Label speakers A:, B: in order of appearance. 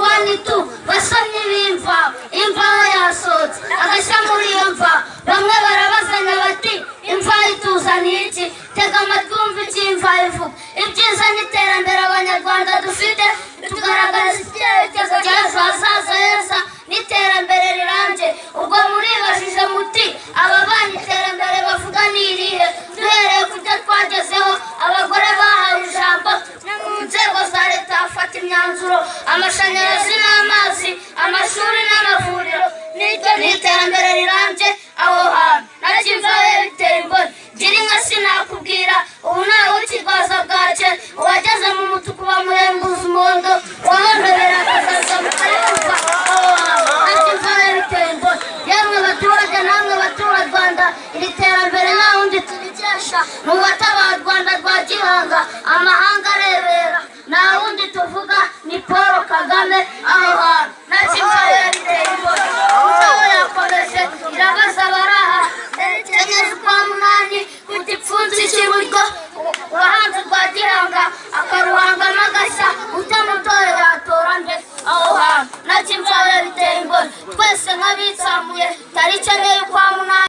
A: wanitu basomye bimva imva yasotse agashya muri iyo mva bamwe barabazanya bati imva ituzaniye iki tega amatwi wumva icy'imva ivuga ibyiza n'iterambere abanyarwanda dufite tugaragaza icyerekezo cy'ejo hazaza heza n'iterambere rirambye ubwo muribajije muti aba bana iterambere bavuga ni irihe duhereye ku byo twagezeho abagore bahawe ijambo mu nzego za leta hafata imyanzuro amashanyarazi n'amazi amashuri n'amavuriro n'iryo n'iterambere rirambye aho hantu nakimvaye biteye imboni gira inka sinakubwira ubu ntawe ukirwaza bwake uwageze mu mutuku bamuhembuza umuhondo wahondobera akazaza mukayumva aho hantu nakimvaye biteye imboni yemwe baturage namwe baturarwanda iri terambere nta wundi turikesha mu watabaye u Rwanda rwa gihanga amahanga arebera nta wundi tuvuga ni Paul Kagame aho hantu nakimvaye biteye imboni uzaho yakomeje irabaza baraha erekenyeze kwa munani ku gipfunsi cy'iburyo uruhanze rwa gihanga akaruhangamo agashya utamutoye yatora nde aho hantu nakimvaye biteye imboni twese nk'abitsamuye tariki enye y'ukwa munani